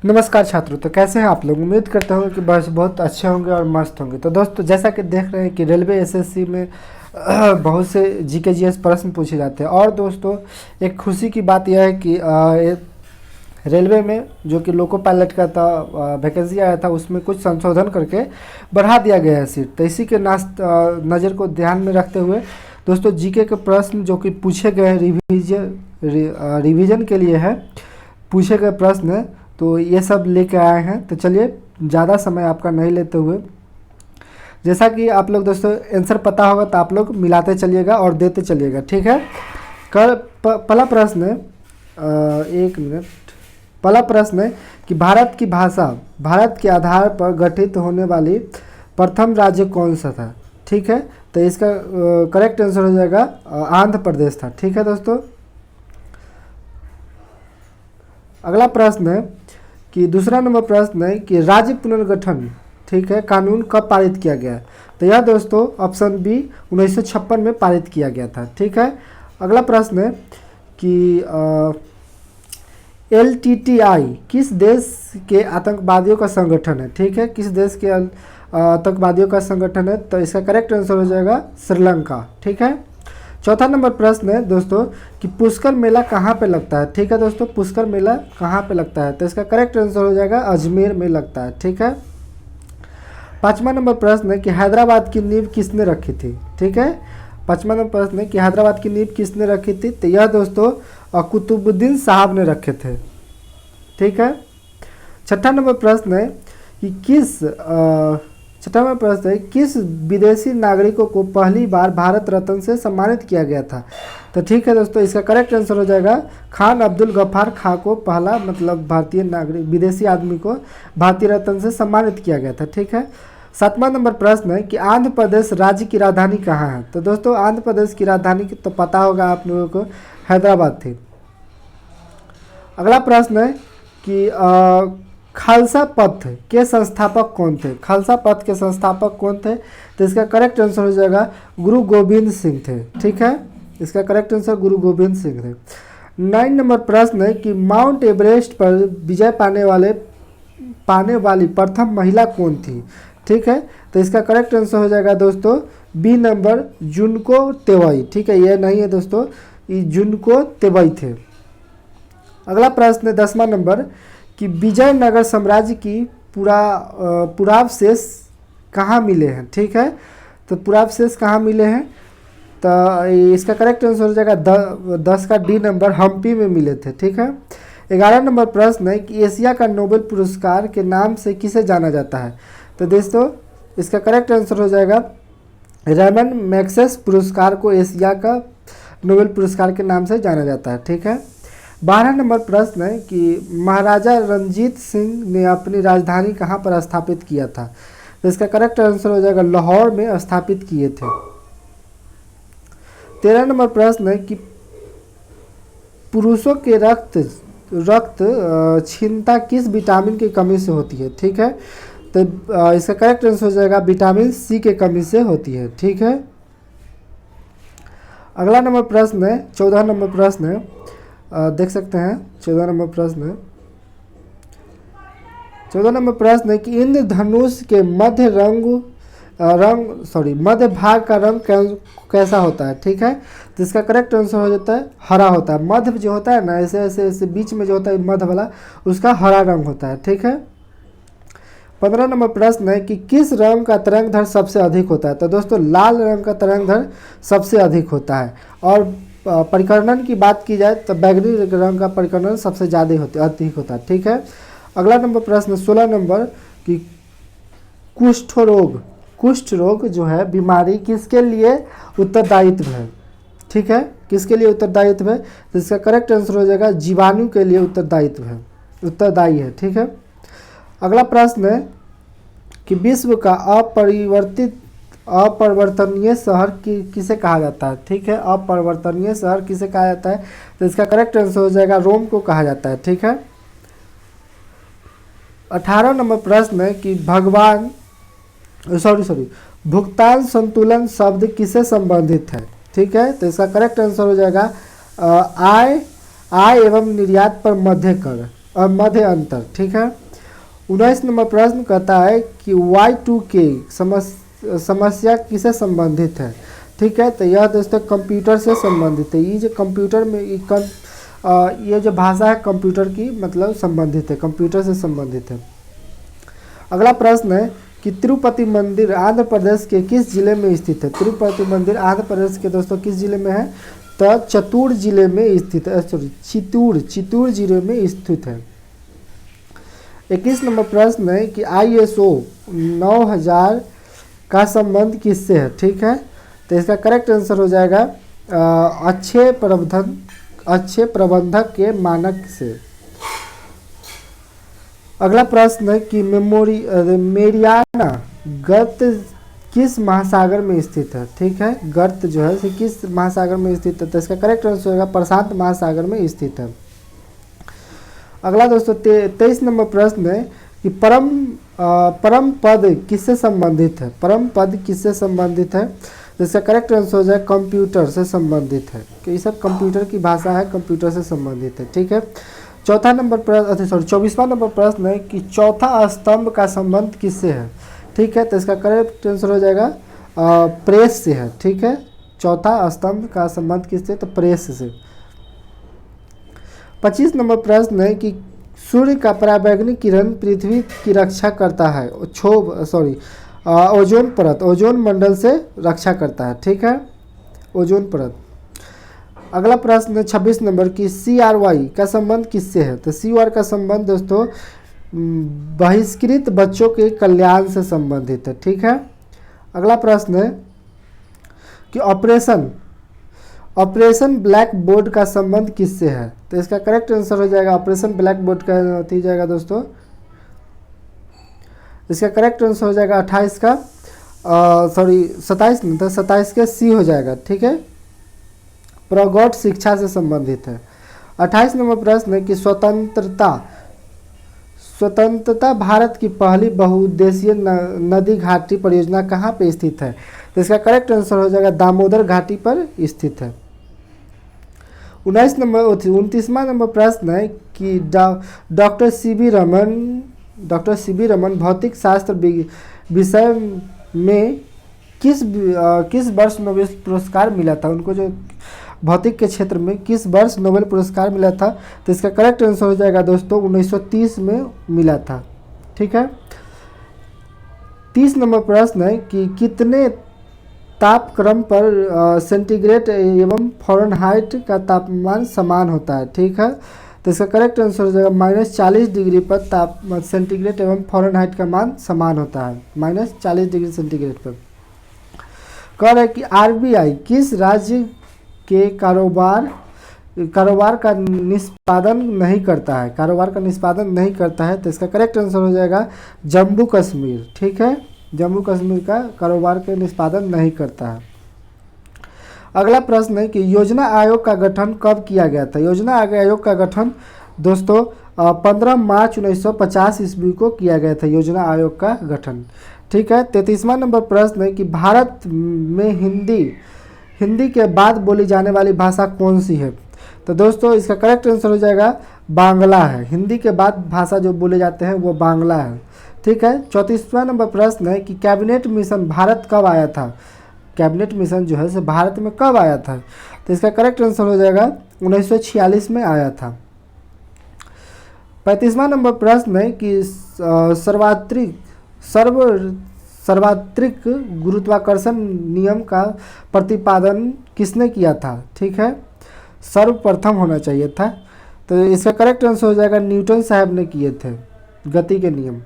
नमस्कार छात्रों। तो कैसे हैं आप लोग? उम्मीद करता हूँ कि बस बहुत अच्छे होंगे और मस्त होंगे। तो दोस्तों, जैसा कि देख रहे हैं कि रेलवे एसएससी में बहुत से जीके जीएस प्रश्न पूछे जाते हैं। और दोस्तों, एक खुशी की बात यह है कि रेलवे में जो कि लोको पायलट का था वैकेंसी आया था, उसमें कुछ संशोधन करके बढ़ा दिया गया है सीट। तो इसी के नज़र को ध्यान में रखते हुए दोस्तों, जीके के प्रश्न जो कि पूछे गए हैं रिवीजन के लिए है, पूछे गए प्रश्न है, तो ये सब लेके आए हैं। तो चलिए, ज़्यादा समय आपका नहीं लेते हुए, जैसा कि आप लोग दोस्तों आंसर पता होगा तो आप लोग मिलाते चलिएगा और देते चलिएगा, ठीक है। पहला प्रश्न है, एक मिनट। पहला प्रश्न है कि भारत की भाषा भारत के आधार पर गठित होने वाली प्रथम राज्य कौन सा था, ठीक है। तो इसका करेक्ट आंसर हो जाएगा आंध्र प्रदेश था, ठीक है दोस्तों। अगला प्रश्न है कि दूसरा नंबर प्रश्न है कि राज्य पुनर्गठन, ठीक है, कानून कब पारित किया गया? तो यह दोस्तों ऑप्शन बी 1956 में पारित किया गया था, ठीक है। अगला प्रश्न है कि LTTI किस देश के आतंकवादियों का संगठन है, ठीक है। किस देश के आतंकवादियों का संगठन है? तो इसका करेक्ट आंसर हो जाएगा श्रीलंका, ठीक है। चौथा नंबर प्रश्न है दोस्तों कि पुष्कर मेला कहाँ पे लगता है, ठीक है दोस्तों। पुष्कर मेला कहाँ पे लगता है? तो इसका करेक्ट आंसर हो जाएगा अजमेर में लगता है, ठीक है। पांचवा नंबर प्रश्न है कि हैदराबाद की नींव किसने रखी थी, ठीक है। पांचवा नंबर प्रश्न है कि हैदराबाद की नींव किसने रखी थी? तो यह दोस्तों कुतुबुद्दीन साहब ने रखे थे, ठीक है। छठा नंबर प्रश्न है कि छठा नंबर प्रश्न है किस विदेशी नागरिकों को पहली बार भारत रत्न से सम्मानित किया गया था? तो ठीक है दोस्तों, इसका करेक्ट आंसर हो जाएगा खान अब्दुल गफ्फार खां को पहला भारतीय नागरिक विदेशी आदमी को भारतीय रत्न से सम्मानित किया गया था, ठीक है। सातवां नंबर प्रश्न है कि आंध्र प्रदेश राज्य की राजधानी कहाँ है? तो दोस्तों, आंध्र प्रदेश की राजधानी तो पता होगा आप लोगों को, हैदराबाद थी। अगला प्रश्न है कि खालसा पंथ के संस्थापक कौन थे? खालसा पंथ के संस्थापक कौन थे? तो इसका करेक्ट आंसर हो जाएगा गुरु गोविंद सिंह थे, ठीक है। इसका करेक्ट आंसर गुरु गोविंद सिंह थे। 9 नंबर प्रश्न है कि माउंट एवरेस्ट पर विजय पाने वाली प्रथम महिला कौन थी, ठीक है। तो इसका करेक्ट आंसर हो जाएगा दोस्तों बी नंबर जुनको तेवई, ठीक है। ये नहीं है दोस्तों, ये जुनको तेवई थे। अगला प्रश्न है 10वां नंबर कि विजयनगर साम्राज्य की पुरावशेष कहाँ मिले हैं, ठीक है। तो पुरावशेष कहाँ मिले हैं? तो इसका करेक्ट आंसर हो जाएगा 10 का डी नंबर हम्पी में मिले थे, ठीक है। 11 नंबर प्रश्न है कि एशिया का नोबेल पुरस्कार के नाम से किसे जाना जाता है? तो दोस्तों, इसका करेक्ट आंसर हो जाएगा रेमन मैग्सेस पुरस्कार को एशिया का नोबेल पुरस्कार के नाम से जाना जाता है, ठीक है। 12 नंबर प्रश्न है कि महाराजा रणजीत सिंह ने अपनी राजधानी कहाँ पर स्थापित किया था? तो इसका करेक्ट आंसर हो जाएगा लाहौर में स्थापित किए थे। 13 नंबर प्रश्न है कि पुरुषों के रक्त क्षीणता किस विटामिन की कमी से होती है, ठीक है। तो इसका करेक्ट आंसर हो जाएगा विटामिन सी के कमी से होती है, ठीक है। अगला नंबर प्रश्न है 14 नंबर प्रश्न है, देख सकते हैं 14 नंबर प्रश्न है। 14 नंबर प्रश्न है कि इंद्रधनुष के मध्य भाग का रंग कैसा होता है, ठीक है। तो इसका करेक्ट आंसर हो जाता है हरा होता है। मध्य जो होता है ना, ऐसे ऐसे ऐसे बीच में जो होता है मध्य वाला, उसका हरा रंग होता है, ठीक है। 15 नंबर प्रश्न है कि किस रंग का तरंगधर सबसे अधिक होता है? तो दोस्तों, लाल रंग का तरंगधर सबसे अधिक होता है। और परिकर्णन की बात की जाए तो बैगनी रंग का परिकर्णन सबसे अधिक होता है, ठीक है। अगला नंबर प्रश्न 16 नंबर कि कुष्ठ रोग जो है बीमारी किसके लिए उत्तरदायित्व है, ठीक है। किसके लिए उत्तरदायित्व है? तो इसका करेक्ट आंसर हो जाएगा जीवाणु के लिए उत्तरदायी है, ठीक है। अगला प्रश्न है कि विश्व का अपरिवर्तनीय शहर किसे कहा जाता है, ठीक है। अपरिवर्तनीय शहर किसे कहा जाता है? तो इसका करेक्ट आंसर हो जाएगा रोम को कहा जाता है, ठीक है। 18 नंबर प्रश्न है कि भुगतान संतुलन शब्द किससे संबंधित है, ठीक है। तो इसका करेक्ट आंसर हो जाएगा आय एवं निर्यात पर मध्य कर मध्य अंतर, ठीक है। 19 नंबर प्रश्न कहता है कि Y2K समस्या किससे संबंधित है, ठीक है। तो यह दोस्तों कंप्यूटर से संबंधित है। ये जो कंप्यूटर में ये जो भाषा है कंप्यूटर की मतलब संबंधित है, कंप्यूटर से संबंधित है। अगला प्रश्न है कि तिरुपति मंदिर आंध्र प्रदेश के किस जिले में स्थित है। तिरुपति मंदिर आंध्र प्रदेश के दोस्तों किस जिले में है, तो चित्तूर जिले में स्थित है, सॉरी चित्तूर जिले में स्थित है। 21 नंबर प्रश्न है कि ISO 9000 का संबंध किससे है, ठीक है। तो इसका करेक्ट आंसर हो जाएगा अच्छे प्रबंधक के मानक से। अगला प्रश्न है कि मेरियाना गर्त किस महासागर में स्थित है, ठीक है। गर्त जो है किस महासागर में स्थित है, तो इसका करेक्ट आंसर होगा प्रशांत महासागर में स्थित है। अगला दोस्तों 23 नंबर प्रश्न है कि परम पद किससे संबंधित है। परम पद किससे संबंधित है, तो इसका करेक्ट आंसर हो जाए कंप्यूटर से संबंधित है, कि ये सब कंप्यूटर की भाषा है, कंप्यूटर से संबंधित है, ठीक है। 24वां नंबर प्रश्न है कि चौथा स्तंभ का संबंध किससे है, ठीक है। तो इसका करेक्ट आंसर हो जाएगा प्रेस से है, ठीक है। चौथा स्तंभ का संबंध किससे, तो प्रेस से। 25 नंबर प्रश्न है कि सूर्य का पराबैंगनी किरण पृथ्वी की रक्षा करता है, ओजोन मंडल से रक्षा करता है, ठीक है, ओजोन परत। अगला प्रश्न 26 नंबर की CRY का संबंध किससे है, तो CR का संबंध दोस्तों बहिष्कृत बच्चों के कल्याण से संबंधित है, ठीक है। अगला प्रश्न है कि ऑपरेशन ब्लैक बोर्ड का संबंध किससे है, तो इसका करेक्ट आंसर हो जाएगा ऑपरेशन ब्लैक बोर्ड का हो जाएगा दोस्तों, इसका करेक्ट आंसर हो जाएगा 27 के C हो जाएगा, ठीक है, प्रगौढ़ शिक्षा से संबंधित है। 28 नंबर प्रश्न है कि स्वतंत्रता भारत की पहली बहुउद्देशीय नदी घाटी परियोजना कहाँ पे स्थित है, तो इसका करेक्ट आंसर हो जाएगा दामोदर घाटी पर स्थित है। 29वां नंबर प्रश्न है कि डॉक्टर सी बी रमन भौतिक शास्त्र विषय में किस वर्ष नोबेल पुरस्कार मिला था, उनको जो भौतिक के क्षेत्र में किस वर्ष नोबेल पुरस्कार मिला था, तो इसका करेक्ट आंसर हो जाएगा दोस्तों 1930 में मिला था, ठीक है। 30 नंबर प्रश्न है कि कितने तापक्रम पर सेंटीग्रेड एवं फ़ारेनहाइट का तापमान समान होता है, ठीक है। तो इसका करेक्ट आंसर हो जाएगा -40 डिग्री पर सेंटीग्रेड एवं फ़ारेनहाइट का मान समान होता है, -40 डिग्री सेंटीग्रेड पर। कह रहे कि RBI किस राज्य के कारोबार का निष्पादन नहीं करता है, तो इसका करेक्ट आंसर हो जाएगा जम्मू कश्मीर, ठीक है। जम्मू कश्मीर का कारोबार के निष्पादन नहीं करता है। अगला प्रश्न है कि योजना आयोग का गठन कब किया गया था। योजना आयोग का गठन दोस्तों 15 मार्च 1950 ईस्वी को किया गया था, योजना आयोग का गठन, ठीक है। 33वां नंबर प्रश्न है कि भारत में हिंदी के बाद बोली जाने वाली भाषा कौन सी है, तो दोस्तों इसका करेक्ट आंसर हो जाएगा बांग्ला है। हिंदी के बाद भाषा जो बोले जाते हैं वो बांग्ला है, ठीक है। 34वां नंबर प्रश्न है कि कैबिनेट मिशन भारत कब आया था। कैबिनेट मिशन जो है भारत में कब आया था, तो इसका करेक्ट आंसर हो जाएगा 1946 में आया था। 35वां नंबर प्रश्न है कि सर्वात्रिक गुरुत्वाकर्षण नियम का प्रतिपादन किसने किया था, ठीक है, सर्वप्रथम होना चाहिए था, तो इसका करेक्ट आंसर हो जाएगा न्यूटन साहब ने किए थे गति के नियम।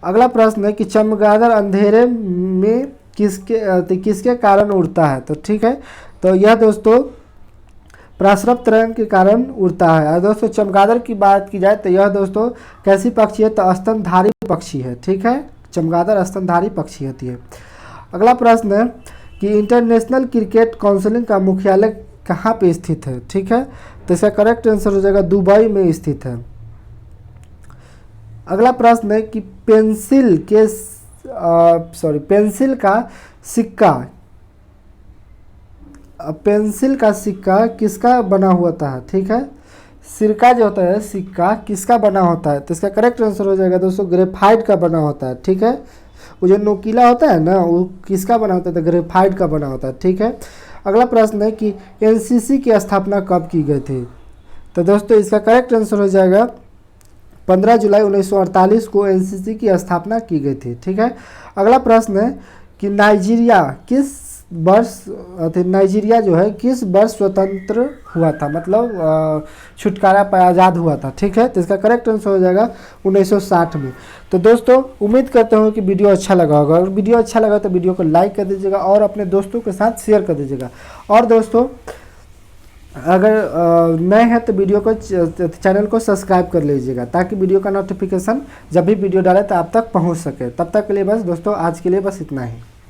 अगला प्रश्न है कि चमगादड़ अंधेरे में किसके कारण उड़ता है, तो ठीक है, तो यह दोस्तों प्रसरप तरंग के कारण उड़ता है। और दोस्तों चमगादड़ की बात की जाए तो यह दोस्तों कैसी पक्षी है, तो स्तनधारी पक्षी है, ठीक है, चमगादड़ स्तनधारी पक्षी होती है। अगला प्रश्न है कि इंटरनेशनल क्रिकेट काउंसिल का मुख्यालय कहाँ पे स्थित है, ठीक है, तो इसका करेक्ट आंसर हो जाएगा दुबई में स्थित है। अगला प्रश्न है कि पेंसिल का सिक्का किसका बना हुआ था, ठीक है, सिरका जो होता है, सिक्का किसका बना होता है? तो इसका करेक्ट आंसर हो जाएगा दोस्तों ग्रेफाइट का बना होता है। ठीक है, वो जो नोकीला होता है ना, वो किसका बना होता है? तो ग्रेफाइट का बना होता है। ठीक है, अगला प्रश्न है कि एनसीसी की स्थापना कब की गई थी? तो दोस्तों इसका करेक्ट आंसर हो जाएगा 15 जुलाई 1948 को एनसीसी की स्थापना की गई थी। ठीक है, अगला प्रश्न है कि नाइजीरिया किस वर्ष नाइजीरिया जो है किस वर्ष स्वतंत्र हुआ था, मतलब छुटकारा पाया, आज़ाद हुआ था। ठीक है, तो इसका करेक्ट आंसर हो जाएगा 1960 में। तो दोस्तों उम्मीद करते हो कि वीडियो अच्छा लगा होगा, अगर वीडियो अच्छा लगा तो वीडियो को लाइक कर दीजिएगा और अपने दोस्तों के साथ शेयर कर दीजिएगा। और दोस्तों अगर नए हैं तो वीडियो को चैनल को सब्सक्राइब कर लीजिएगा ताकि वीडियो का नोटिफिकेशन जब भी वीडियो डाले तो आप तक पहुंच सके। तब तक के लिए बस दोस्तों आज के लिए बस इतना ही।